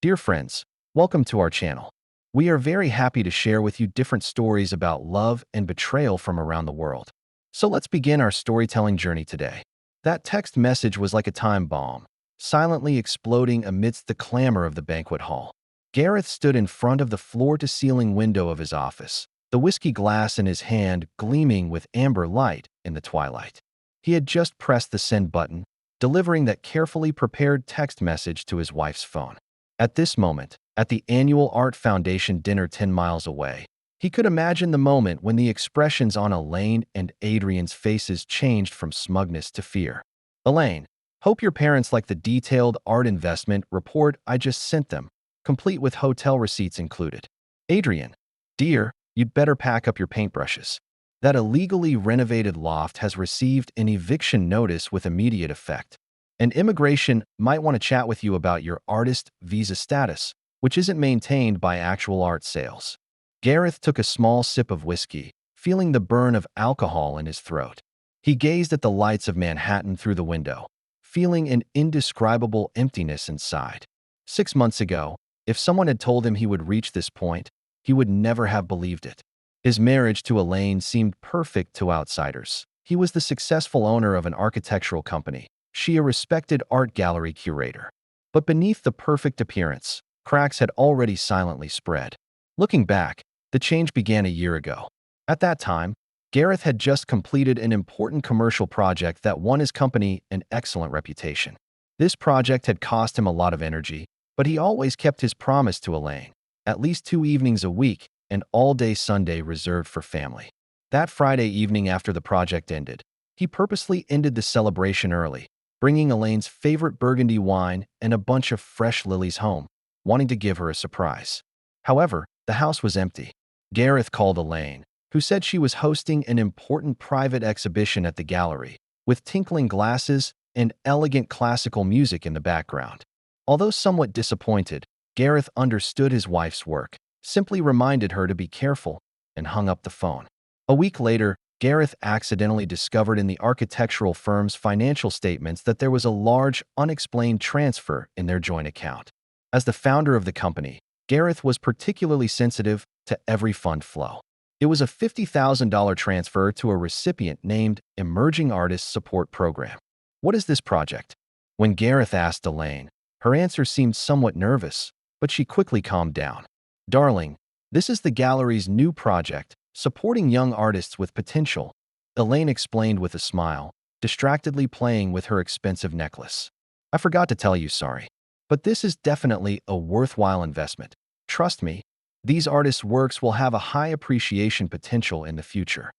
Dear friends, welcome to our channel. We are very happy to share with you different stories about love and betrayal from around the world. So let's begin our storytelling journey today. That text message was like a time bomb, silently exploding amidst the clamor of the banquet hall. Gareth stood in front of the floor-to-ceiling window of his office, the whiskey glass in his hand gleaming with amber light in the twilight. He had just pressed the send button, delivering that carefully prepared text message to his wife's phone. At this moment, at the annual Art Foundation dinner 10 miles away, he could imagine the moment when the expressions on Elaine and Adrian's faces changed from smugness to fear. Elaine, hope your parents like the detailed art investment report I just sent them, complete with hotel receipts included. Adrian, dear, you'd better pack up your paintbrushes. That illegally renovated loft has received an eviction notice with immediate effect. And immigration might want to chat with you about your artist visa status, which isn't maintained by actual art sales. Gareth took a small sip of whiskey, feeling the burn of alcohol in his throat. He gazed at the lights of Manhattan through the window, feeling an indescribable emptiness inside. 6 months ago, if someone had told him he would reach this point, he would never have believed it. His marriage to Elaine seemed perfect to outsiders. He was the successful owner of an architectural company, she a respected art gallery curator. But beneath the perfect appearance, cracks had already silently spread. Looking back, the change began a year ago. At that time, Gareth had just completed an important commercial project that won his company an excellent reputation. This project had cost him a lot of energy, but he always kept his promise to Elaine, at least 2 evenings a week, and all-day Sunday reserved for family. That Friday evening after the project ended, he purposely ended the celebration early, bringing Elaine's favorite burgundy wine and a bunch of fresh lilies home, wanting to give her a surprise. However, the house was empty. Gareth called Elaine, who said she was hosting an important private exhibition at the gallery, with tinkling glasses and elegant classical music in the background. Although somewhat disappointed, Gareth understood his wife's work, simply reminded her to be careful, and hung up the phone. A week later, Gareth accidentally discovered in the architectural firm's financial statements that there was a large, unexplained transfer in their joint account. As the founder of the company, Gareth was particularly sensitive to every fund flow. It was a $50,000 transfer to a recipient named Emerging Artists Support Program. What is this project? When Gareth asked Elaine, her answer seemed somewhat nervous, but she quickly calmed down. Darling, this is the gallery's new project, supporting young artists with potential, Elaine explained with a smile, distractedly playing with her expensive necklace. I forgot to tell you, sorry. But this is definitely a worthwhile investment. Trust me, these artists' works will have a high appreciation potential in the future.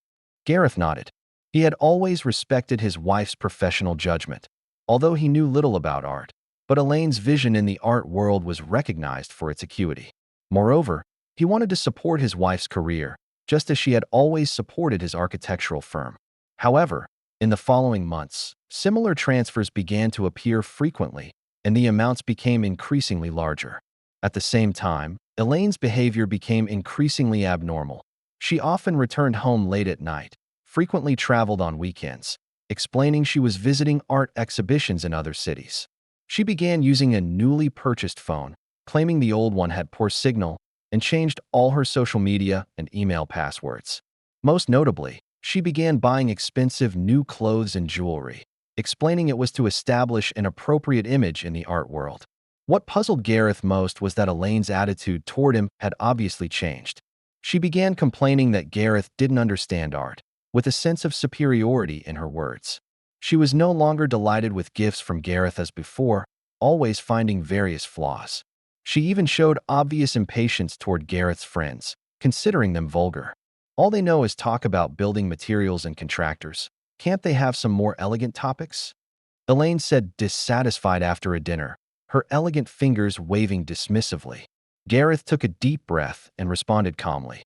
Gareth nodded. He had always respected his wife's professional judgment, although he knew little about art. But Elaine's vision in the art world was recognized for its acuity. Moreover, he wanted to support his wife's career, just as she had always supported his architectural firm. However, in the following months, similar transfers began to appear frequently, and the amounts became increasingly larger. At the same time, Elaine's behavior became increasingly abnormal. She often returned home late at night, frequently traveled on weekends, explaining she was visiting art exhibitions in other cities. She began using a newly purchased phone, claiming the old one had poor signal, and changed all her social media and email passwords. Most notably, she began buying expensive new clothes and jewelry, explaining it was to establish an appropriate image in the art world. What puzzled Gareth most was that Elaine's attitude toward him had obviously changed. She began complaining that Gareth didn't understand art, with a sense of superiority in her words. She was no longer delighted with gifts from Gareth as before, always finding various flaws. She even showed obvious impatience toward Gareth's friends, considering them vulgar. All they know is talk about building materials and contractors. Can't they have some more elegant topics? Elaine said, dissatisfied after a dinner, her elegant fingers waving dismissively. Gareth took a deep breath and responded calmly.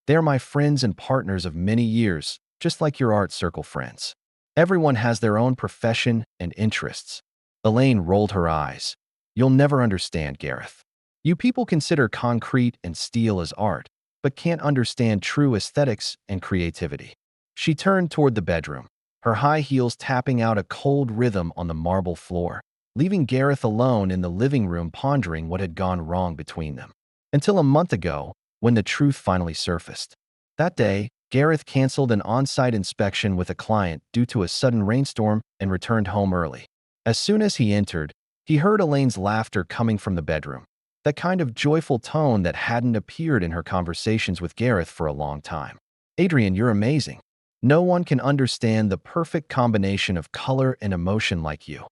They're my friends and partners of many years, just like your art circle friends. Everyone has their own profession and interests. Elaine rolled her eyes. You'll never understand, Gareth. You people consider concrete and steel as art, but can't understand true aesthetics and creativity. She turned toward the bedroom, her high heels tapping out a cold rhythm on the marble floor. leaving Gareth alone in the living room pondering what had gone wrong between them. Until a month ago, when the truth finally surfaced. That day, Gareth canceled an on-site inspection with a client due to a sudden rainstorm and returned home early. As soon as he entered, he heard Elaine's laughter coming from the bedroom, that kind of joyful tone that hadn't appeared in her conversations with Gareth for a long time. "Adrian, you're amazing. No one can understand the perfect combination of color and emotion like you."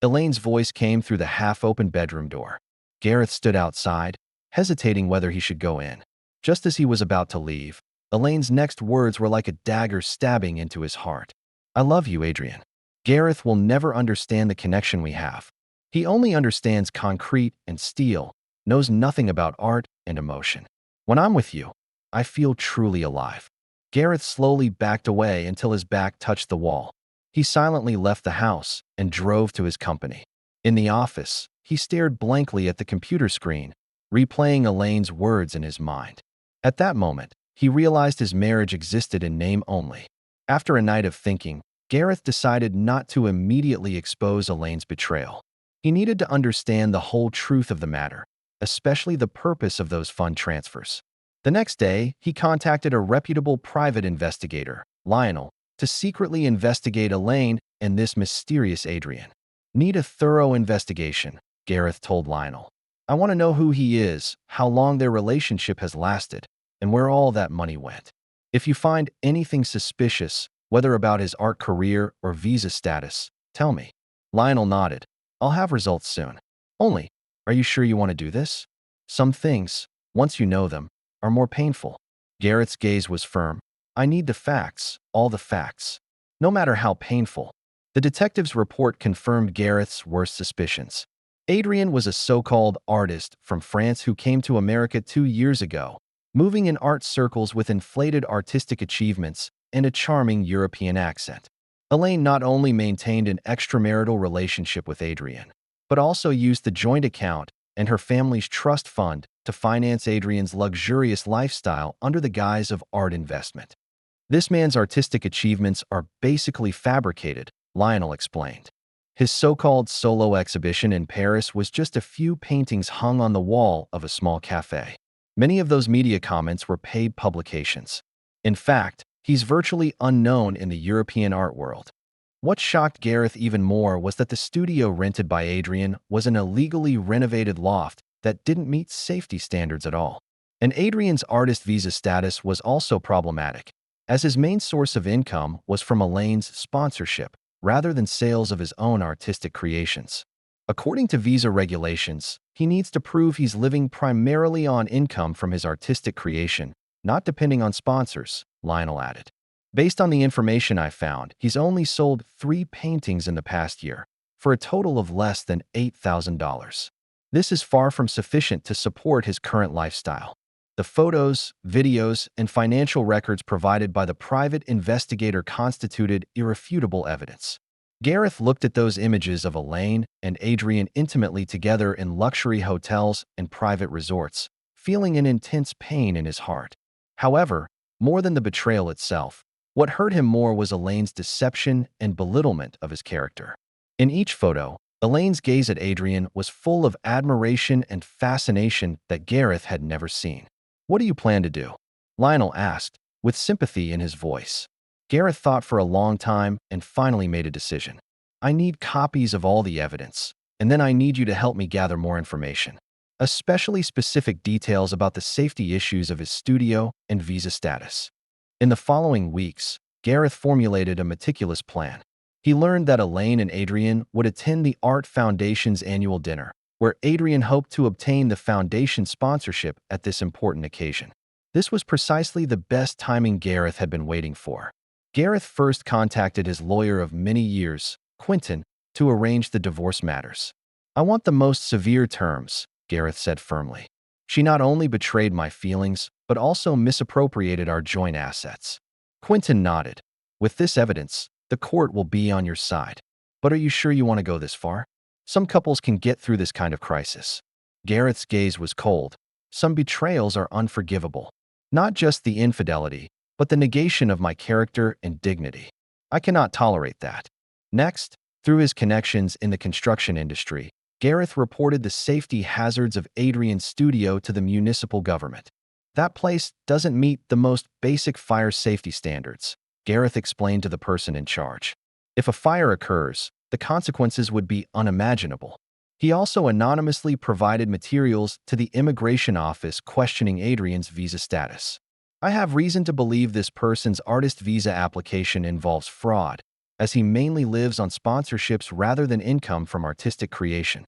Elaine's voice came through the half-open bedroom door. Gareth stood outside, hesitating whether he should go in. Just as he was about to leave, Elaine's next words were like a dagger stabbing into his heart. "I love you, Adrian. Gareth will never understand the connection we have. He only understands concrete and steel, knows nothing about art and emotion. When I'm with you, I feel truly alive." Gareth slowly backed away until his back touched the wall. He silently left the house and drove to his company. In the office, he stared blankly at the computer screen, replaying Elaine's words in his mind. At that moment, he realized his marriage existed in name only. After a night of thinking, Gareth decided not to immediately expose Elaine's betrayal. He needed to understand the whole truth of the matter, especially the purpose of those fund transfers. The next day, he contacted a reputable private investigator, Lionel, to secretly investigate Elaine and this mysterious Adrian. "Need a thorough investigation," Gareth told Lionel. "I want to know who he is, how long their relationship has lasted, and where all that money went. If you find anything suspicious, whether about his art career or visa status, tell me." Lionel nodded. "I'll have results soon. Only, are you sure you want to do this? Some things, once you know them, are more painful." Gareth's gaze was firm. "I need the facts, all the facts. No matter how painful." The detective's report confirmed Gareth's worst suspicions. Adrian was a so-called artist from France who came to America 2 years ago, moving in art circles with inflated artistic achievements and a charming European accent. Elaine not only maintained an extramarital relationship with Adrian, but also used the joint account and her family's trust fund to finance Adrian's luxurious lifestyle under the guise of art investment. "This man's artistic achievements are basically fabricated," Lionel explained. His so-called solo exhibition in Paris was just a few paintings hung on the wall of a small cafe. Many of those media comments were paid publications. In fact, he's virtually unknown in the European art world. What shocked Gareth even more was that the studio rented by Adrian was an illegally renovated loft that didn't meet safety standards at all. And Adrian's artist visa status was also problematic, as his main source of income was from Elaine's sponsorship, rather than sales of his own artistic creations. According to visa regulations, he needs to prove he's living primarily on income from his artistic creation, not depending on sponsors, Lionel added. "Based on the information I found, he's only sold 3 paintings in the past year, for a total of less than $8,000. This is far from sufficient to support his current lifestyle." The photos, videos, and financial records provided by the private investigator constituted irrefutable evidence. Gareth looked at those images of Elaine and Adrian intimately together in luxury hotels and private resorts, feeling an intense pain in his heart. However, more than the betrayal itself, what hurt him more was Elaine's deception and belittlement of his character. In each photo, Elaine's gaze at Adrian was full of admiration and fascination that Gareth had never seen. "What do you plan to do?" Lionel asked, with sympathy in his voice. Gareth thought for a long time and finally made a decision. "I need copies of all the evidence, and then I need you to help me gather more information, especially specific details about the safety issues of his studio and visa status." In the following weeks, Gareth formulated a meticulous plan. He learned that Elaine and Adrian would attend the Art Foundation's annual dinner, where Adrian hoped to obtain the foundation sponsorship at this important occasion. This was precisely the best timing Gareth had been waiting for. Gareth first contacted his lawyer of many years, Quentin, to arrange the divorce matters. "I want the most severe terms," Gareth said firmly. "She not only betrayed my feelings, but also misappropriated our joint assets." Quentin nodded. "With this evidence, the court will be on your side. But are you sure you want to go this far? Some couples can get through this kind of crisis." Gareth's gaze was cold. "Some betrayals are unforgivable. Not just the infidelity, but the negation of my character and dignity. I cannot tolerate that." Next, Through his connections in the construction industry, Gareth reported the safety hazards of Adrian's studio to the municipal government. That place doesn't meet the most basic fire safety standards, Gareth explained to the person in charge. If a fire occurs, the consequences would be unimaginable. He also anonymously provided materials to the immigration office questioning Adrian's visa status. I have reason to believe this person's artist visa application involves fraud, as he mainly lives on sponsorships rather than income from artistic creation.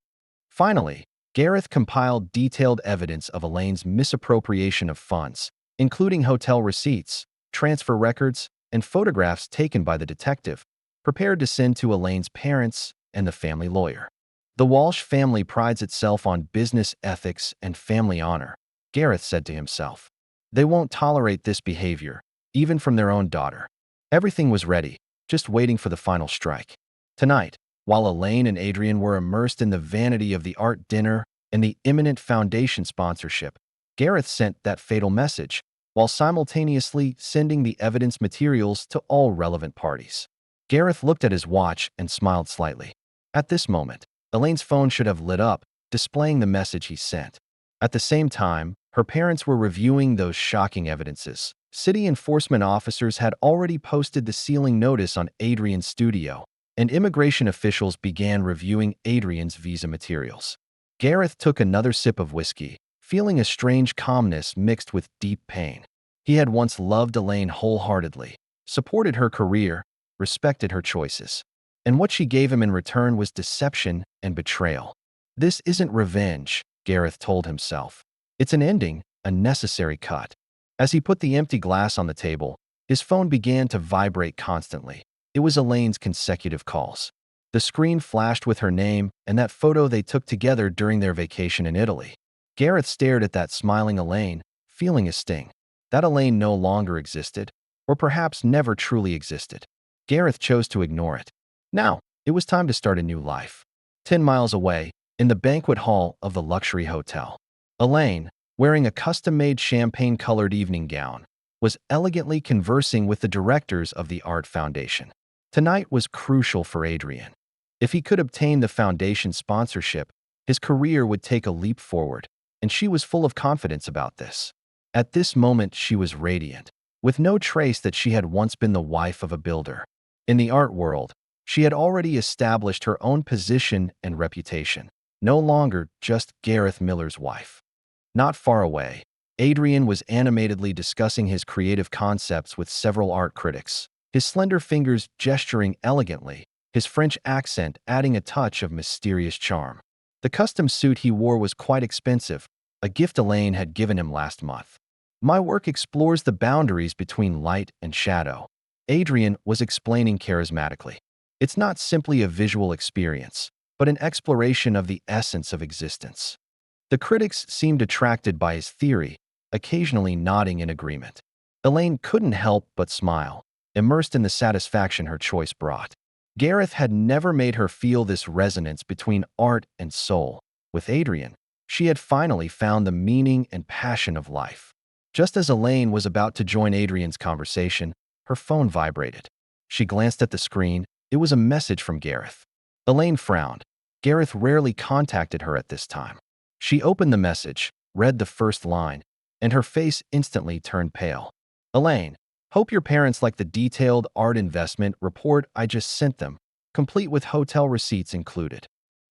Finally, Gareth compiled detailed evidence of Elaine's misappropriation of funds, including hotel receipts, transfer records, and photographs taken by the detective, prepared to send to Elaine's parents and the family lawyer. The Walsh family prides itself on business ethics and family honor, Gareth said to himself. They won't tolerate this behavior, even from their own daughter. Everything was ready, just waiting for the final strike. Tonight, while Elaine and Adrian were immersed in the vanity of the art dinner and the imminent foundation sponsorship, Gareth sent that fatal message, while simultaneously sending the evidence materials to all relevant parties. Gareth looked at his watch and smiled slightly. At this moment, Elaine's phone should have lit up, displaying the message he sent. At the same time, her parents were reviewing those shocking evidences. City enforcement officers had already posted the sealing notice on Adrian's studio, and immigration officials began reviewing Adrian's visa materials. Gareth took another sip of whiskey, feeling a strange calmness mixed with deep pain. He had once loved Elaine wholeheartedly, supported her career, respected her choices. And what she gave him in return was deception and betrayal. This isn't revenge, Gareth told himself. It's an ending, a necessary cut. As he put the empty glass on the table, his phone began to vibrate constantly. It was Elaine's consecutive calls. The screen flashed with her name and that photo they took together during their vacation in Italy. Gareth stared at that smiling Elaine, feeling a sting. That Elaine no longer existed, or perhaps never truly existed. Gareth chose to ignore it. Now, it was time to start a new life. 10 miles away, in the banquet hall of the luxury hotel, Elaine, wearing a custom-made champagne-colored evening gown, was elegantly conversing with the directors of the Art Foundation. Tonight was crucial for Adrian. If he could obtain the foundation sponsorship, his career would take a leap forward, and she was full of confidence about this. At this moment, she was radiant, with no trace that she had once been the wife of a builder. In the art world, she had already established her own position and reputation, no longer just Gareth Miller's wife. Not far away, Adrian was animatedly discussing his creative concepts with several art critics, his slender fingers gesturing elegantly, his French accent adding a touch of mysterious charm. The custom suit he wore was quite expensive, a gift Elaine had given him last month. My work explores the boundaries between light and shadow, Adrian was explaining charismatically. It's not simply a visual experience, but an exploration of the essence of existence. The critics seemed attracted by his theory, occasionally nodding in agreement. Elaine couldn't help but smile, immersed in the satisfaction her choice brought. Gareth had never made her feel this resonance between art and soul. With Adrian, she had finally found the meaning and passion of life. Just as Elaine was about to join Adrian's conversation, her phone vibrated. She glanced at the screen. It was a message from Gareth. Elaine frowned. Gareth rarely contacted her at this time. She opened the message, read the first line, and her face instantly turned pale. Elaine, hope your parents like the detailed art investment report I just sent them, complete with hotel receipts included.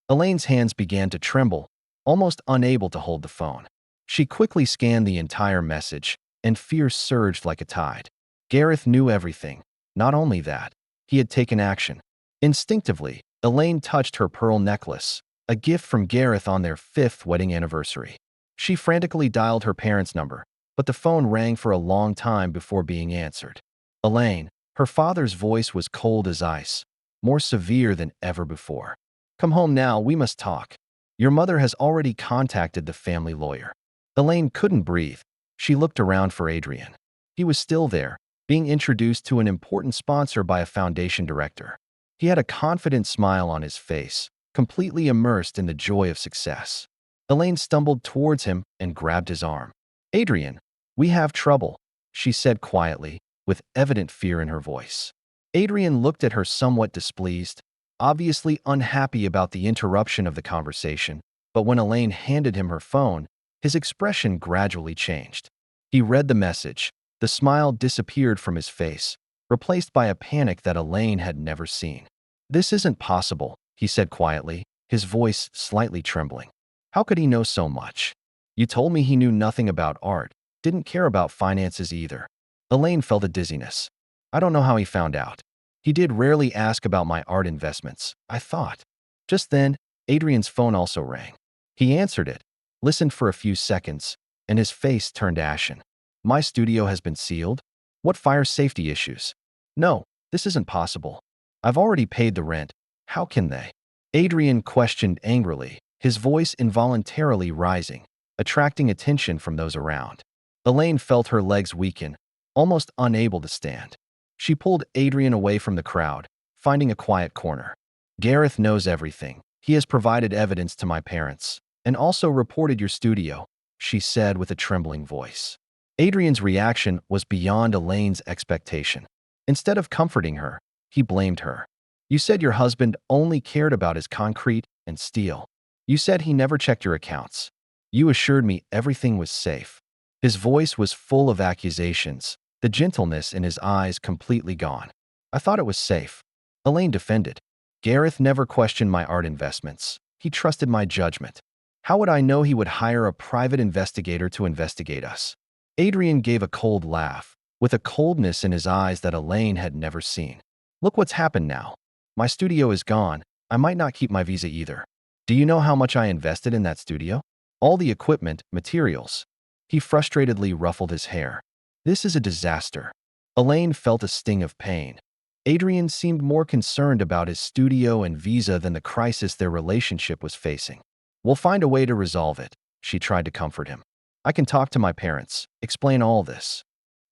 Elaine's hands began to tremble, almost unable to hold the phone. She quickly scanned the entire message, and fear surged like a tide. Gareth knew everything. Not only that, he had taken action. Instinctively, Elaine touched her pearl necklace, a gift from Gareth on their 5th wedding anniversary. She frantically dialed her parents' number, but the phone rang for a long time before being answered. Elaine, her father's voice was cold as ice, more severe than ever before. Come home now, we must talk. Your mother has already contacted the family lawyer. Elaine couldn't breathe. She looked around for Adrian. He was still there, being introduced to an important sponsor by a foundation director. He had a confident smile on his face, completely immersed in the joy of success. Elaine stumbled towards him and grabbed his arm. Adrian, we have trouble, she said quietly, with evident fear in her voice. Adrian looked at her somewhat displeased. obviously unhappy about the interruption of the conversation, but when Elaine handed him her phone, his expression gradually changed. He read the message. The smile disappeared from his face, replaced by a panic that Elaine had never seen. "This isn't possible," he said quietly, his voice slightly trembling. "How could he know so much? You told me he knew nothing about art, didn't care about finances either." Elaine felt a dizziness. "I don't know how he found out. He did rarely ask about my art investments, I thought." Just then, Adrian's phone also rang. He answered it, listened for a few seconds, and his face turned ashen. "My studio has been sealed? What fire safety issues? No, this isn't possible. I've already paid the rent. How can they?" Adrian questioned angrily, his voice involuntarily rising, attracting attention from those around. Elaine felt her legs weaken, almost unable to stand. She pulled Adrian away from the crowd, finding a quiet corner. "Gareth knows everything. He has provided evidence to my parents, and also reported your studio," she said with a trembling voice. Adrian's reaction was beyond Elaine's expectation. Instead of comforting her, he blamed her. "You said your husband only cared about his concrete and steel. You said he never checked your accounts. You assured me everything was safe." His voice was full of accusations, the gentleness in his eyes completely gone. "I thought it was safe," Elaine defended. "Gareth never questioned my art investments. He trusted my judgment. How would I know he would hire a private investigator to investigate us?" Adrian gave a cold laugh, with a coldness in his eyes that Elaine had never seen. "Look what's happened now. My studio is gone. I might not keep my visa either. Do you know how much I invested in that studio? All the equipment, materials." He frustratedly ruffled his hair. "This is a disaster." Elaine felt a sting of pain. Adrian seemed more concerned about his studio and visa than the crisis their relationship was facing. "We'll find a way to resolve it," she tried to comfort him. "I can talk to my parents, explain all this."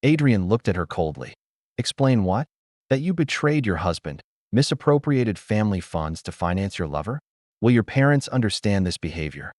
Adrian looked at her coldly. "Explain what? That you betrayed your husband, misappropriated family funds to finance your lover? Will your parents understand this behavior?"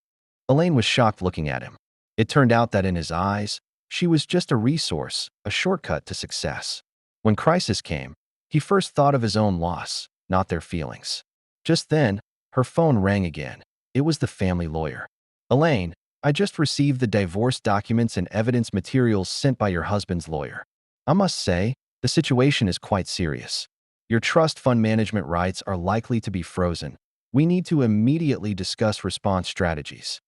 Elaine was shocked looking at him. It turned out that in his eyes, she was just a resource, a shortcut to success. When crisis came, he first thought of his own loss, not their feelings. Just then, her phone rang again. It was the family lawyer. "Elaine, I just received the divorce documents and evidence materials sent by your husband's lawyer. I must say, the situation is quite serious. Your trust fund management rights are likely to be frozen. We need to immediately discuss response strategies."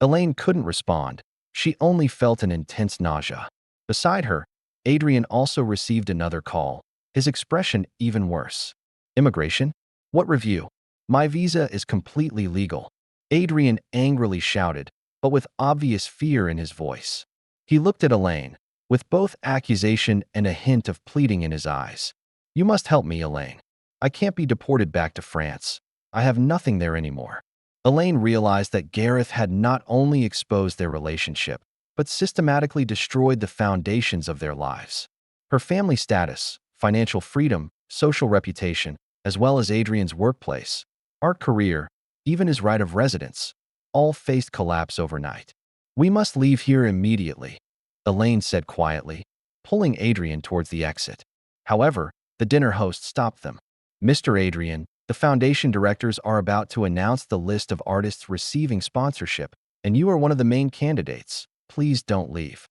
Elaine couldn't respond. She only felt an intense nausea. Beside her, Adrian also received another call, his expression even worse. "Immigration? What review? My visa is completely legal," Adrian angrily shouted, but with obvious fear in his voice. He looked at Elaine, with both accusation and a hint of pleading in his eyes. "You must help me, Elaine. I can't be deported back to France. I have nothing there anymore." Elaine realized that Gareth had not only exposed their relationship, but systematically destroyed the foundations of their lives. Her family status, financial freedom, social reputation, as well as Adrian's workplace, art career, even his right of residence, all faced collapse overnight. "We must leave here immediately," Elaine said quietly, pulling Adrian towards the exit. However, the dinner host stopped them. "Mr. Adrian, the foundation directors are about to announce the list of artists receiving sponsorship, and you are one of the main candidates. Please don't leave."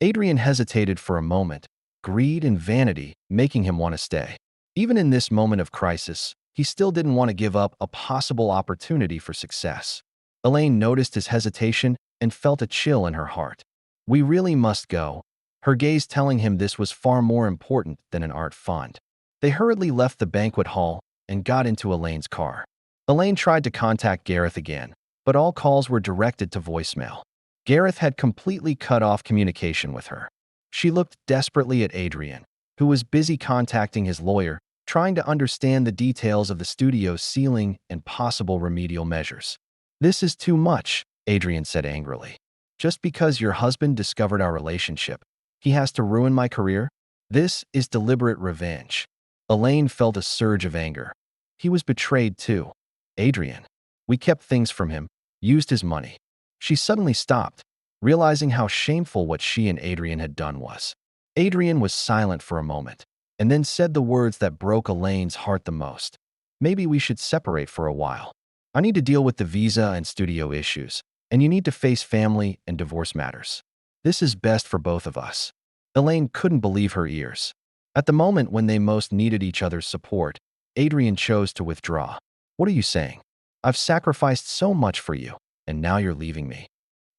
Adrian hesitated for a moment, greed and vanity making him want to stay. Even in this moment of crisis, he still didn't want to give up a possible opportunity for success. Elaine noticed his hesitation and felt a chill in her heart. "We really must go," her gaze telling him this was far more important than an art fund. They hurriedly left the banquet hall and got into Elaine's car. Elaine tried to contact Gareth again, but all calls were directed to voicemail. Gareth had completely cut off communication with her. She looked desperately at Adrian, who was busy contacting his lawyer, trying to understand the details of the studio's ceiling and possible remedial measures. "This is too much," Adrian said angrily. "Just because your husband discovered our relationship, he has to ruin my career? This is deliberate revenge." Elaine felt a surge of anger. He was betrayed too. "Adrian. We kept things from him, used his money." She suddenly stopped, realizing how shameful what she and Adrian had done was. Adrian was silent for a moment, and then said the words that broke Elaine's heart the most. Maybe we should separate for a while. I need to deal with the visa and studio issues, and you need to face family and divorce matters. This is best for both of us." Elaine couldn't believe her ears. At the moment when they most needed each other's support, Adrian chose to withdraw. "What are you saying? I've sacrificed so much for you, and now you're leaving me."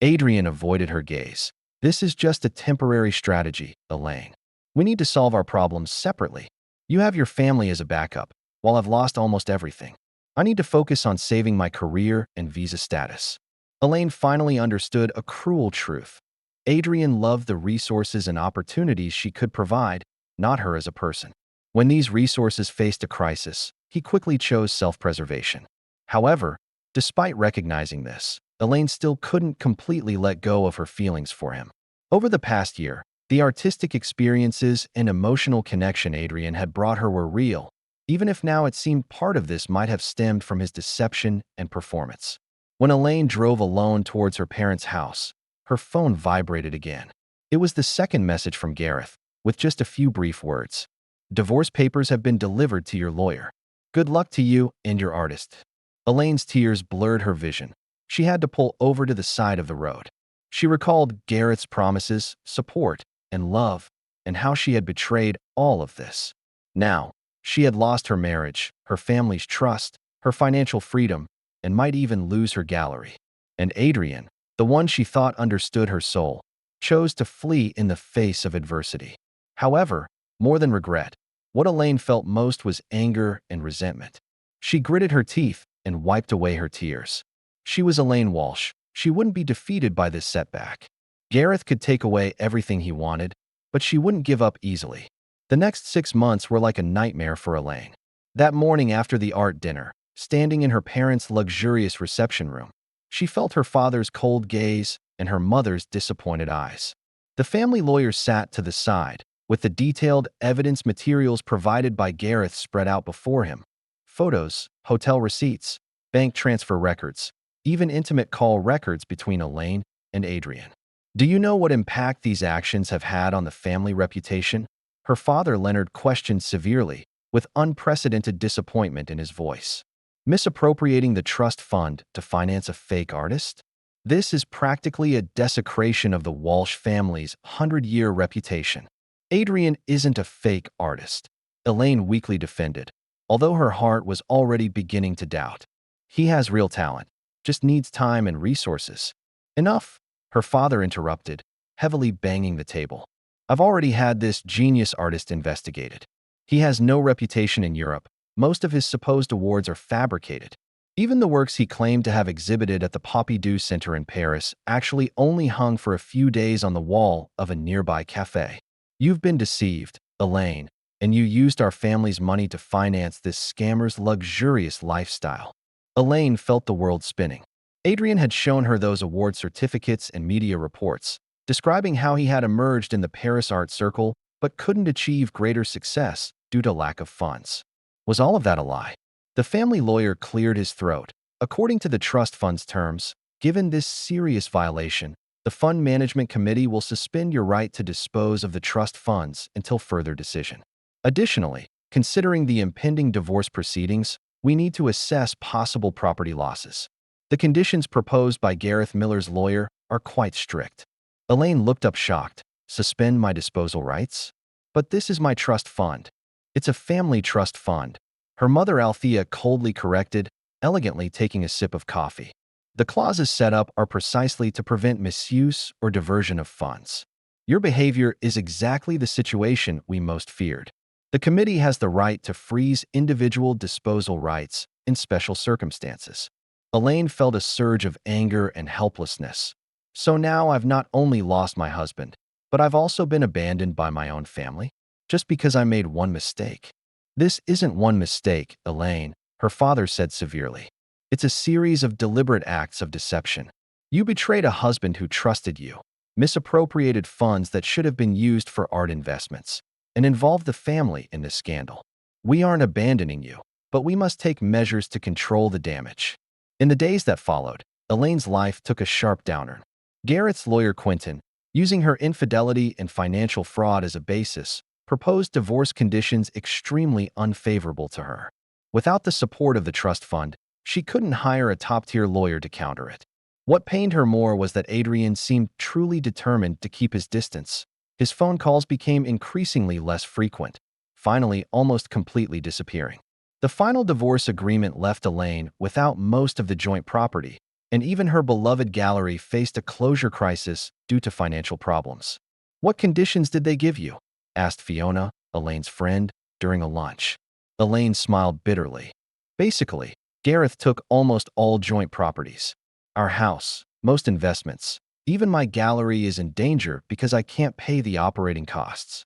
Adrian avoided her gaze. "This is just a temporary strategy, Elaine. We need to solve our problems separately. You have your family as a backup, while I've lost almost everything. I need to focus on saving my career and visa status." Elaine finally understood a cruel truth. Adrian loved the resources and opportunities she could provide, not her as a person. When these resources faced a crisis, he quickly chose self-preservation. However, despite recognizing this, Elaine still couldn't completely let go of her feelings for him. Over the past year, the artistic experiences and emotional connection Adrian had brought her were real, even if now it seemed part of this might have stemmed from his deception and performance. When Elaine drove alone towards her parents' house, her phone vibrated again. It was the second message from Gareth, with just a few brief words. "Divorce papers have been delivered to your lawyer. Good luck to you and your artist." Elaine's tears blurred her vision. She had to pull over to the side of the road. She recalled Gareth's promises, support, and love, and how she had betrayed all of this. Now, she had lost her marriage, her family's trust, her financial freedom, and might even lose her gallery. And Adrian, the one she thought understood her soul, chose to flee in the face of adversity. However, more than regret, what Elaine felt most was anger and resentment. She gritted her teeth and wiped away her tears. She was Elaine Walsh. She wouldn't be defeated by this setback. Gareth could take away everything he wanted, but she wouldn't give up easily. The next 6 months were like a nightmare for Elaine. That morning after the art dinner, standing in her parents' luxurious reception room, she felt her father's cold gaze and her mother's disappointed eyes. The family lawyer sat to the side, with the detailed evidence materials provided by Gareth spread out before him. Photos, hotel receipts, bank transfer records, even intimate call records between Elaine and Adrian. "Do you know what impact these actions have had on the family reputation?" Her father, Leonard, questioned severely, with unprecedented disappointment in his voice. "Misappropriating the trust fund to finance a fake artist? This is practically a desecration of the Walsh family's 100-year reputation." "Adrian isn't a fake artist," Elaine weakly defended, although her heart was already beginning to doubt. "He has real talent, just needs time and resources." "Enough," her father interrupted, heavily banging the table. "I've already had this genius artist investigated. He has no reputation in Europe. Most of his supposed awards are fabricated. Even the works he claimed to have exhibited at the Pompidou Center in Paris actually only hung for a few days on the wall of a nearby cafe. You've been deceived, Elaine, and you used our family's money to finance this scammer's luxurious lifestyle." Elaine felt the world spinning. Adrian had shown her those award certificates and media reports, describing how he had emerged in the Paris art circle but couldn't achieve greater success due to lack of funds. Was all of that a lie? The family lawyer cleared his throat. "According to the trust fund's terms, given this serious violation, the Fund Management Committee will suspend your right to dispose of the trust funds until further decision. Additionally, considering the impending divorce proceedings, we need to assess possible property losses. The conditions proposed by Gareth Miller's lawyer are quite strict." Elaine looked up shocked. "Suspend my disposal rights? But this is my trust fund. It's a family trust fund," her mother Althea coldly corrected, elegantly taking a sip of coffee. "The clauses set up are precisely to prevent misuse or diversion of funds. Your behavior is exactly the situation we most feared. The committee has the right to freeze individual disposal rights in special circumstances." Elaine felt a surge of anger and helplessness. "So now I've not only lost my husband, but I've also been abandoned by my own family? Just because I made one mistake?" "This isn't one mistake, Elaine," her father said severely. "It's a series of deliberate acts of deception. You betrayed a husband who trusted you, misappropriated funds that should have been used for art investments, and involved the family in this scandal. We aren't abandoning you, but we must take measures to control the damage." In the days that followed, Elaine's life took a sharp downturn. Garrett's lawyer Quentin, using her infidelity and financial fraud as a basis, proposed divorce conditions extremely unfavorable to her. Without the support of the trust fund, she couldn't hire a top-tier lawyer to counter it. What pained her more was that Adrian seemed truly determined to keep his distance. His phone calls became increasingly less frequent, finally almost completely disappearing. The final divorce agreement left Elaine without most of the joint property, and even her beloved gallery faced a closure crisis due to financial problems. "What conditions did they give you?" asked Fiona, Elaine's friend, during a lunch. Elaine smiled bitterly. "Basically, Gareth took almost all joint properties. Our house, most investments. Even my gallery is in danger because I can't pay the operating costs."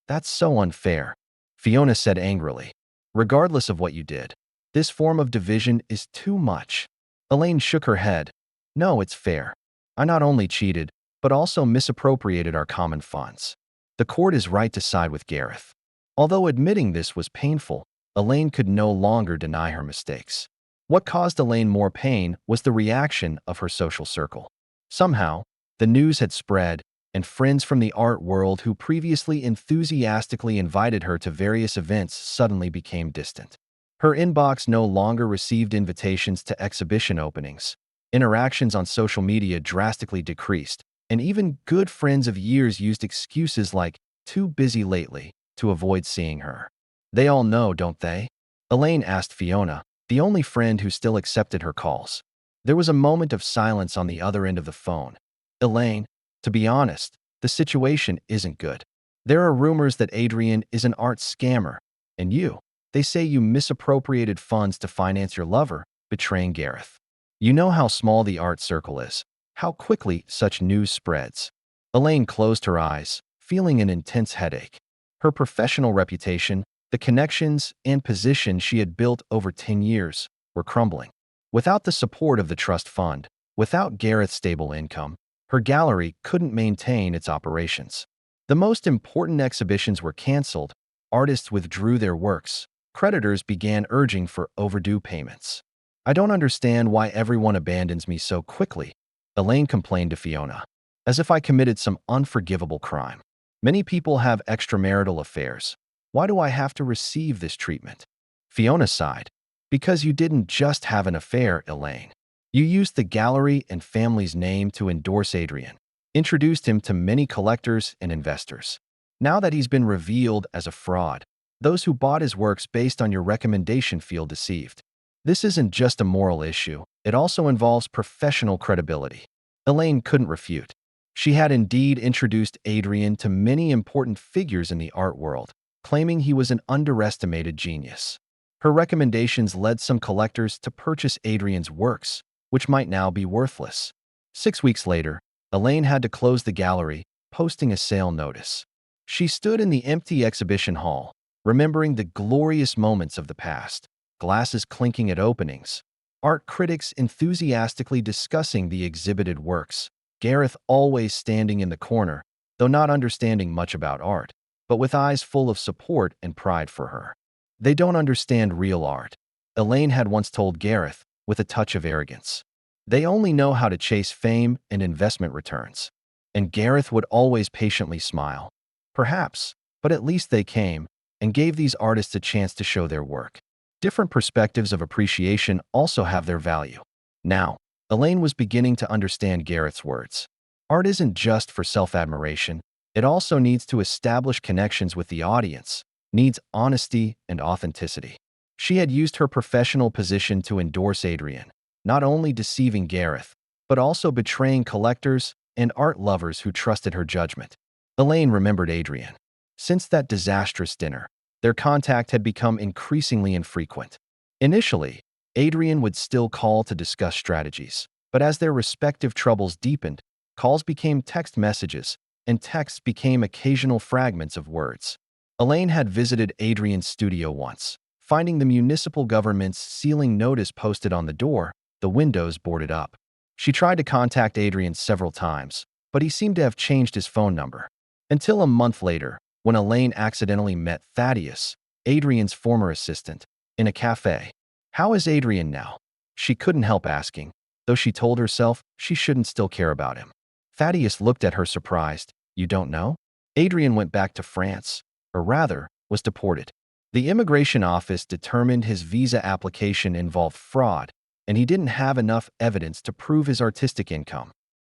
"That's so unfair," Fiona said angrily. "Regardless of what you did, this form of division is too much." Elaine shook her head. "No, it's fair. I not only cheated, but also misappropriated our common funds. The court is right to side with Gareth." Although admitting this was painful, Elaine could no longer deny her mistakes. What caused Elaine more pain was the reaction of her social circle. Somehow, the news had spread, and friends from the art world who previously enthusiastically invited her to various events suddenly became distant. Her inbox no longer received invitations to exhibition openings. Interactions on social media drastically decreased, and even good friends of years used excuses like "too busy lately" to avoid seeing her. "They all know, don't they?" Elaine asked Fiona, the only friend who still accepted her calls. There was a moment of silence on the other end of the phone. "Elaine, to be honest, the situation isn't good. There are rumors that Adrian is an art scammer, and they say you misappropriated funds to finance your lover, betraying Gareth. You know how small the art circle is, how quickly such news spreads." Elaine closed her eyes, feeling an intense headache. Her professional reputation, the connections and position she had built over 10 years, were crumbling. Without the support of the trust fund, without Gareth's stable income, her gallery couldn't maintain its operations. The most important exhibitions were canceled, artists withdrew their works, creditors began urging for overdue payments. "I don't understand why everyone abandons me so quickly," Elaine complained to Fiona, "as if I committed some unforgivable crime. Many people have extramarital affairs. Why do I have to receive this treatment?" Fiona sighed. "Because you didn't just have an affair, Elaine. You used the gallery and family's name to endorse Adrian, introduced him to many collectors and investors. Now that he's been revealed as a fraud, those who bought his works based on your recommendation feel deceived. This isn't just a moral issue, it also involves professional credibility." Elaine couldn't refute. She had indeed introduced Adrian to many important figures in the art world, claiming he was an underestimated genius. Her recommendations led some collectors to purchase Adrian's works, which might now be worthless. 6 weeks later, Elaine had to close the gallery, posting a sale notice. She stood in the empty exhibition hall, remembering the glorious moments of the past, glasses clinking at openings, art critics enthusiastically discussing the exhibited works, Gareth always standing in the corner, though not understanding much about art, but with eyes full of support and pride for her. "They don't understand real art," Elaine had once told Gareth, with a touch of arrogance. "They only know how to chase fame and investment returns." And Gareth would always patiently smile. "Perhaps, but at least they came and gave these artists a chance to show their work." Different perspectives of appreciation also have their value. Now, Elaine was beginning to understand Gareth's words. Art isn't just for self-admiration. It also needs to establish connections with the audience, needs honesty and authenticity. She had used her professional position to endorse Adrian, not only deceiving Gareth, but also betraying collectors and art lovers who trusted her judgment. Elaine remembered Adrian. Since that disastrous dinner, their contact had become increasingly infrequent. Initially, Adrian would still call to discuss strategies, but as their respective troubles deepened, calls became text messages, and texts became occasional fragments of words. Elaine had visited Adrian's studio once, finding the municipal government's sealing notice posted on the door, the windows boarded up. She tried to contact Adrian several times, but he seemed to have changed his phone number. Until a month later, when Elaine accidentally met Thaddeus, Adrian's former assistant, in a cafe. "How is Adrian now?" She couldn't help asking, though she told herself she shouldn't still care about him. Thaddeus looked at her surprised. "You don't know?" "Adrian went back to France, or rather, was deported." The immigration office determined his visa application involved fraud, and he didn't have enough evidence to prove his artistic income.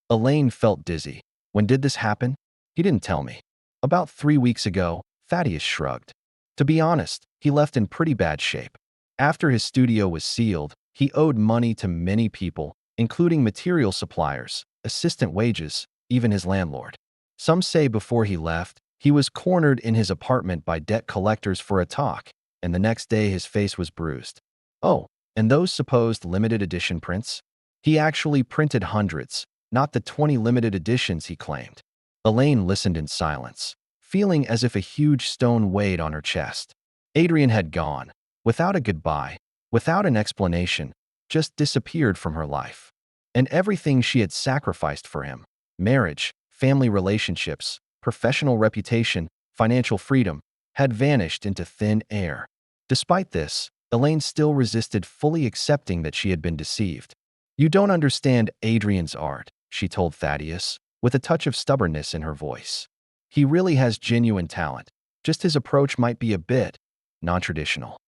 Elaine felt dizzy. When did this happen? He didn't tell me. About 3 weeks ago, Thaddeus shrugged. To be honest, he left in pretty bad shape. After his studio was sealed, he owed money to many people, including material suppliers, assistant wages, even his landlord. Some say before he left, he was cornered in his apartment by debt collectors for a talk, and the next day his face was bruised. Oh, and those supposed limited edition prints? He actually printed hundreds, not the 20 limited editions he claimed. Elaine listened in silence, feeling as if a huge stone weighed on her chest. Adrian had gone, without a goodbye, without an explanation, just disappeared from her life. And everything she had sacrificed for him, marriage, family relationships, professional reputation, financial freedom, had vanished into thin air. Despite this, Elaine still resisted fully accepting that she had been deceived. "You don't understand Adrian's art," she told Thaddeus, with a touch of stubbornness in her voice. "He really has genuine talent, just his approach might be a bit non-traditional."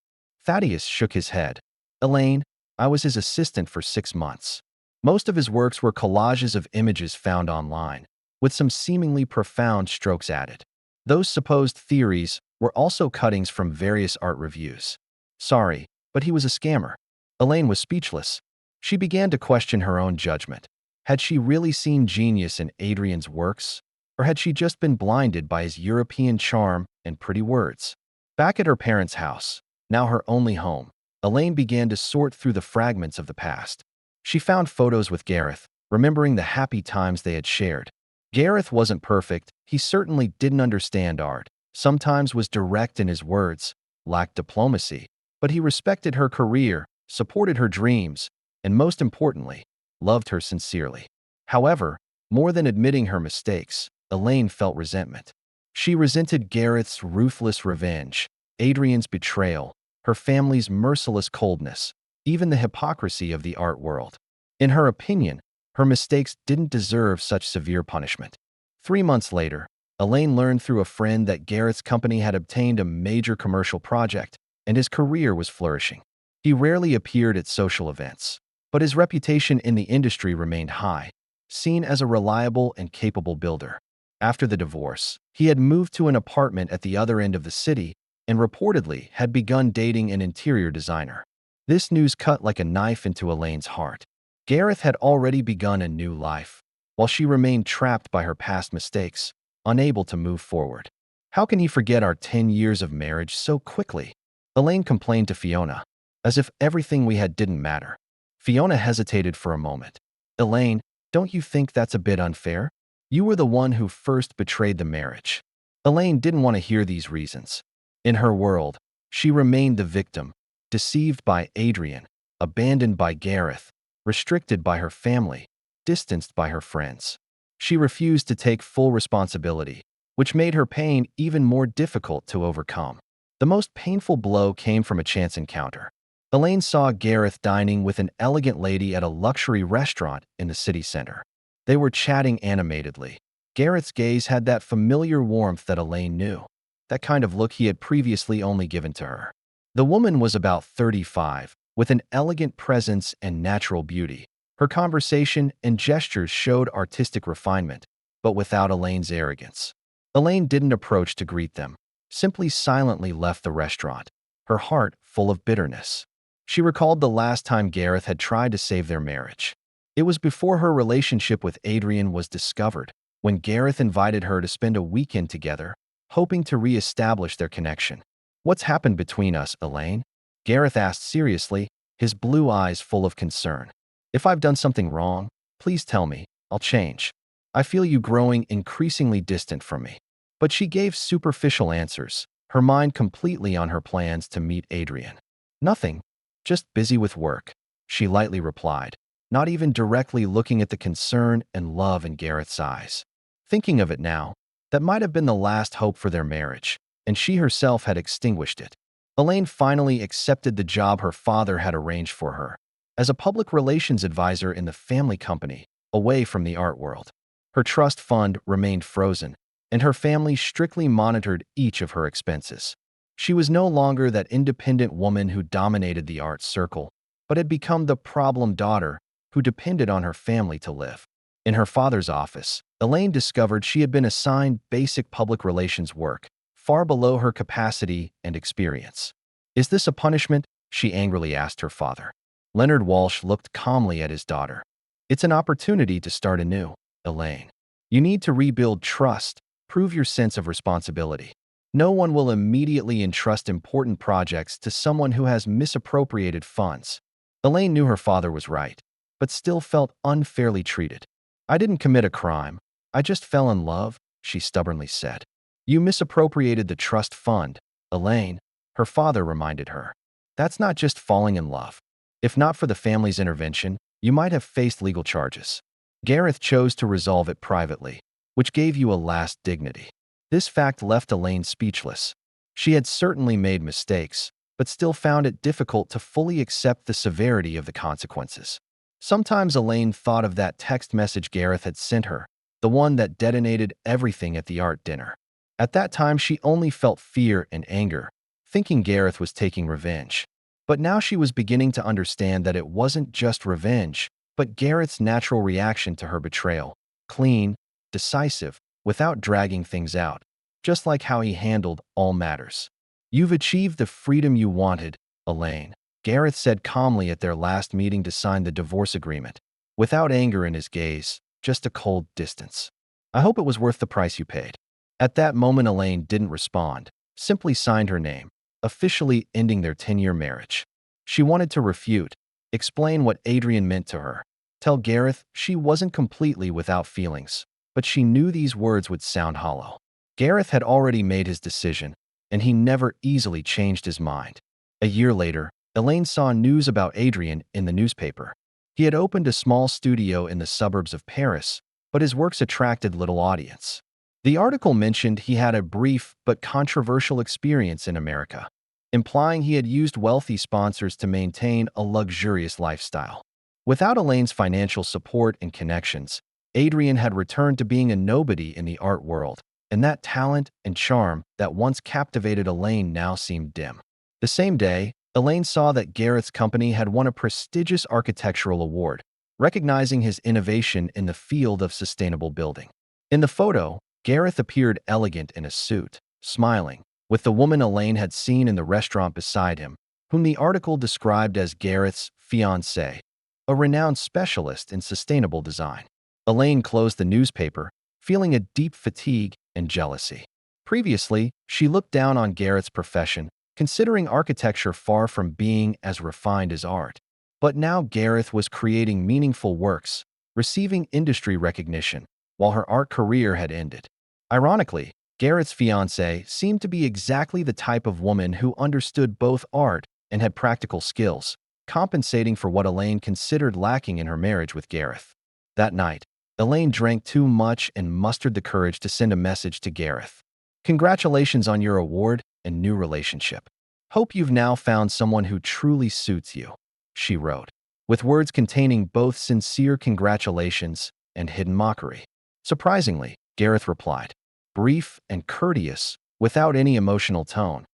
Thaddeus shook his head. "Elaine, I was his assistant for 6 months. Most of his works were collages of images found online, with some seemingly profound strokes added. Those supposed theories were also cuttings from various art reviews. Sorry, but he was a scammer." Elaine was speechless. She began to question her own judgment. Had she really seen genius in Adrian's works, or had she just been blinded by his European charm and pretty words? Back at her parents' house, now her only home, Elaine began to sort through the fragments of the past. She found photos with Gareth, remembering the happy times they had shared. Gareth wasn't perfect. He certainly didn't understand art, sometimes was direct in his words, lacked diplomacy, but he respected her career, supported her dreams, and most importantly, loved her sincerely. However, more than admitting her mistakes, Elaine felt resentment. She resented Gareth's ruthless revenge, Adrian's betrayal, her family's merciless coldness, even the hypocrisy of the art world. In her opinion, her mistakes didn't deserve such severe punishment. 3 months later, Elaine learned through a friend that Gareth's company had obtained a major commercial project, and his career was flourishing. He rarely appeared at social events, but his reputation in the industry remained high, seen as a reliable and capable builder. After the divorce, he had moved to an apartment at the other end of the city and reportedly had begun dating an interior designer. This news cut like a knife into Elaine's heart. Gareth had already begun a new life, while she remained trapped by her past mistakes, unable to move forward. "How can he forget our 10 years of marriage so quickly?" Elaine complained to Fiona, as if everything we had didn't matter. Fiona hesitated for a moment. "Elaine, don't you think that's a bit unfair? You were the one who first betrayed the marriage." Elaine didn't want to hear these reasons. In her world, she remained the victim, deceived by Adrian, abandoned by Gareth, restricted by her family, distanced by her friends. She refused to take full responsibility, which made her pain even more difficult to overcome. The most painful blow came from a chance encounter. Elaine saw Gareth dining with an elegant lady at a luxury restaurant in the city center. They were chatting animatedly. Gareth's gaze had that familiar warmth that Elaine knew, that kind of look he had previously only given to her. The woman was about 35, with an elegant presence and natural beauty. Her conversation and gestures showed artistic refinement, but without Elaine's arrogance. Elaine didn't approach to greet them, simply silently left the restaurant, her heart full of bitterness. She recalled the last time Gareth had tried to save their marriage. It was before her relationship with Adrian was discovered, when Gareth invited her to spend a weekend together, hoping to re-establish their connection. "What's happened between us, Elaine?" Gareth asked seriously, his blue eyes full of concern. "If I've done something wrong, please tell me. I'll change. I feel you growing increasingly distant from me." But she gave superficial answers, her mind completely on her plans to meet Adrian. "Nothing. Just busy with work," she lightly replied, not even directly looking at the concern and love in Gareth's eyes. Thinking of it now, that might have been the last hope for their marriage, and she herself had extinguished it. Elaine finally accepted the job her father had arranged for her, as a public relations advisor in the family company, away from the art world. Her trust fund remained frozen, and her family strictly monitored each of her expenses. She was no longer that independent woman who dominated the art circle, but had become the problem daughter who depended on her family to live. In her father's office, Elaine discovered she had been assigned basic public relations work, far below her capacity and experience. "Is this a punishment?" she angrily asked her father. Leonard Walsh looked calmly at his daughter. "It's an opportunity to start anew, Elaine. You need to rebuild trust, prove your sense of responsibility. No one will immediately entrust important projects to someone who has misappropriated funds." Elaine knew her father was right, but still felt unfairly treated. "I didn't commit a crime. I just fell in love," she stubbornly said. "You misappropriated the trust fund, Elaine," her father reminded her. "That's not just falling in love. If not for the family's intervention, you might have faced legal charges. Gareth chose to resolve it privately, which gave you a last dignity." This fact left Elaine speechless. She had certainly made mistakes, but still found it difficult to fully accept the severity of the consequences. Sometimes Elaine thought of that text message Gareth had sent her, the one that detonated everything at the art dinner. At that time, she only felt fear and anger, thinking Gareth was taking revenge. But now she was beginning to understand that it wasn't just revenge, but Gareth's natural reaction to her betrayal. Clean, decisive, without dragging things out, just like how he handled all matters. "You've achieved the freedom you wanted, Elaine," Gareth said calmly at their last meeting to sign the divorce agreement, without anger in his gaze, just a cold distance. "I hope it was worth the price you paid." At that moment, Elaine didn't respond, simply signed her name, officially ending their 10-year marriage. She wanted to refute, explain what Adrian meant to her, tell Gareth she wasn't completely without feelings, but she knew these words would sound hollow. Gareth had already made his decision, and he never easily changed his mind. A year later, Elaine saw news about Adrian in the newspaper. He had opened a small studio in the suburbs of Paris, but his works attracted little audience. The article mentioned he had a brief but controversial experience in America, implying he had used wealthy sponsors to maintain a luxurious lifestyle. Without Elaine's financial support and connections, Adrian had returned to being a nobody in the art world, and that talent and charm that once captivated Elaine now seemed dim. The same day, Elaine saw that Gareth's company had won a prestigious architectural award, recognizing his innovation in the field of sustainable building. In the photo, Gareth appeared elegant in a suit, smiling, with the woman Elaine had seen in the restaurant beside him, whom the article described as Gareth's fiancée, a renowned specialist in sustainable design. Elaine closed the newspaper, feeling a deep fatigue and jealousy. Previously, she looked down on Gareth's profession, considering architecture far from being as refined as art. But now Gareth was creating meaningful works, receiving industry recognition, while her art career had ended. Ironically, Gareth's fiancée seemed to be exactly the type of woman who understood both art and had practical skills, compensating for what Elaine considered lacking in her marriage with Gareth. That night, Elaine drank too much and mustered the courage to send a message to Gareth. "Congratulations on your award and new relationship. Hope you've now found someone who truly suits you," she wrote, with words containing both sincere congratulations and hidden mockery. Surprisingly, Gareth replied, brief and courteous, without any emotional tone.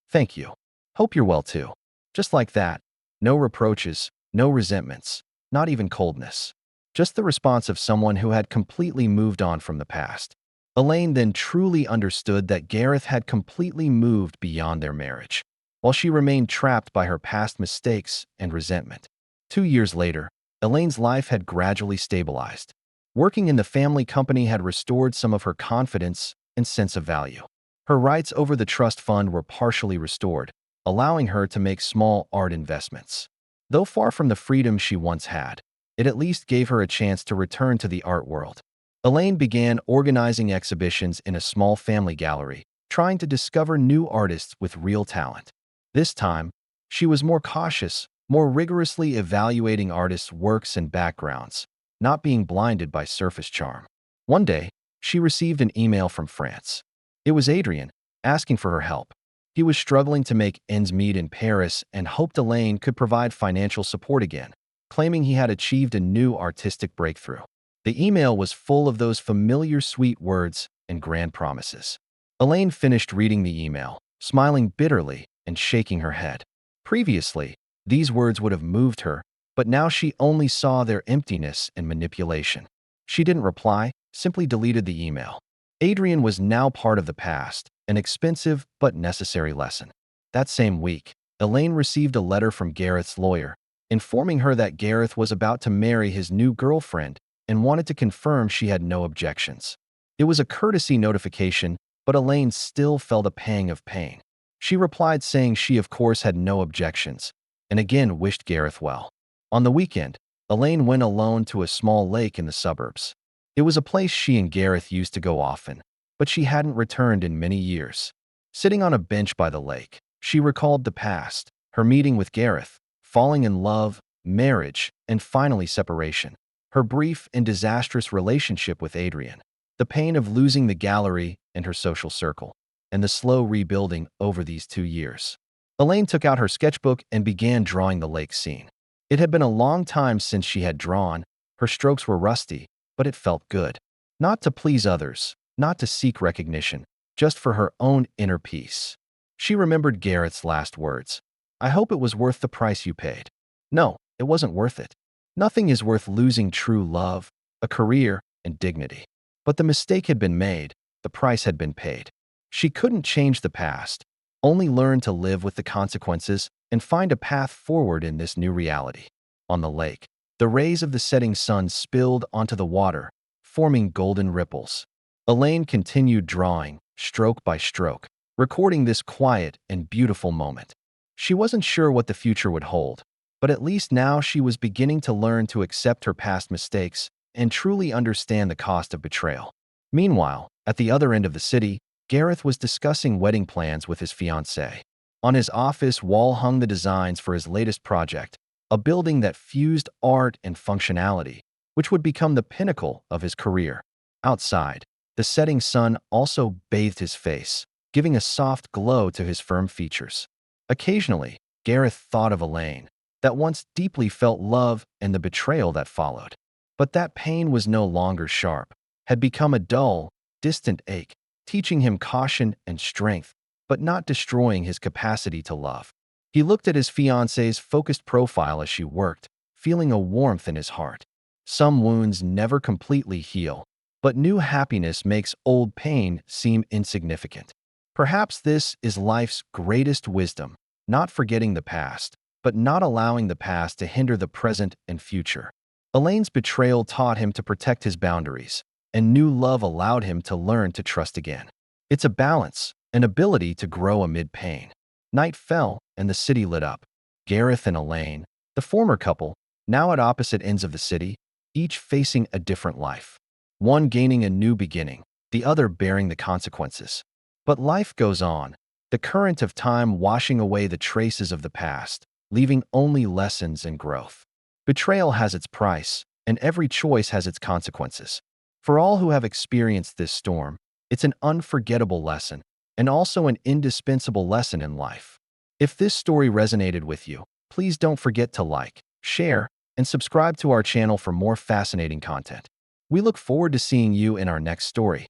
"Thank you. Hope you're well too." Just like that. No reproaches, no resentments, not even coldness. Just the response of someone who had completely moved on from the past. Elaine then truly understood that Gareth had completely moved beyond their marriage, while she remained trapped by her past mistakes and resentment. 2 years later, Elaine's life had gradually stabilized. Working in the family company had restored some of her confidence and sense of value. Her rights over the trust fund were partially restored, allowing her to make small art investments. Though far from the freedom she once had, it at least gave her a chance to return to the art world. Elaine began organizing exhibitions in a small family gallery, trying to discover new artists with real talent. This time, she was more cautious, more rigorously evaluating artists' works and backgrounds, not being blinded by surface charm. One day, she received an email from France. It was Adrian, asking for her help. He was struggling to make ends meet in Paris and hoped Elaine could provide financial support again, claiming he had achieved a new artistic breakthrough. The email was full of those familiar sweet words and grand promises. Elaine finished reading the email, smiling bitterly and shaking her head. Previously, these words would have moved her, but now she only saw their emptiness and manipulation. She didn't reply, simply deleted the email. Adrian was now part of the past, an expensive but necessary lesson. That same week, Elaine received a letter from Gareth's lawyer, informing her that Gareth was about to marry his new girlfriend and wanted to confirm she had no objections. It was a courtesy notification, but Elaine still felt a pang of pain. She replied saying she of course had no objections, and again wished Gareth well. On the weekend, Elaine went alone to a small lake in the suburbs. It was a place she and Gareth used to go often, but she hadn't returned in many years. Sitting on a bench by the lake, she recalled the past, her meeting with Gareth, falling in love, marriage, and finally separation, her brief and disastrous relationship with Adrian, the pain of losing the gallery and her social circle, and the slow rebuilding over these 2 years. Elaine took out her sketchbook and began drawing the lake scene. It had been a long time since she had drawn. Her strokes were rusty, but it felt good. Not to please others, not to seek recognition, just for her own inner peace. She remembered Gareth's last words. "I hope it was worth the price you paid." No, it wasn't worth it. Nothing is worth losing true love, a career, and dignity. But the mistake had been made, the price had been paid. She couldn't change the past, only learn to live with the consequences and find a path forward in this new reality. On the lake, the rays of the setting sun spilled onto the water, forming golden ripples. Elaine continued drawing, stroke by stroke, recording this quiet and beautiful moment. She wasn't sure what the future would hold, but at least now she was beginning to learn to accept her past mistakes and truly understand the cost of betrayal. Meanwhile, at the other end of the city, Gareth was discussing wedding plans with his fiancée. On his office wall hung the designs for his latest project, a building that fused art and functionality, which would become the pinnacle of his career. Outside, the setting sun also bathed his face, giving a soft glow to his firm features. Occasionally, Gareth thought of Elaine, that once deeply felt love and the betrayal that followed. But that pain was no longer sharp, had become a dull, distant ache, teaching him caution and strength, but not destroying his capacity to love. He looked at his fiancée's focused profile as she worked, feeling a warmth in his heart. Some wounds never completely heal, but new happiness makes old pain seem insignificant. Perhaps this is life's greatest wisdom, not forgetting the past, but not allowing the past to hinder the present and future. Elaine's betrayal taught him to protect his boundaries, and new love allowed him to learn to trust again. It's a balance, an ability to grow amid pain. Night fell, and the city lit up. Gareth and Elaine, the former couple, now at opposite ends of the city, each facing a different life. One gaining a new beginning, the other bearing the consequences. But life goes on, the current of time washing away the traces of the past, leaving only lessons and growth. Betrayal has its price, and every choice has its consequences. For all who have experienced this storm, it's an unforgettable lesson, and also an indispensable lesson in life. If this story resonated with you, please don't forget to like, share, and subscribe to our channel for more fascinating content. We look forward to seeing you in our next story.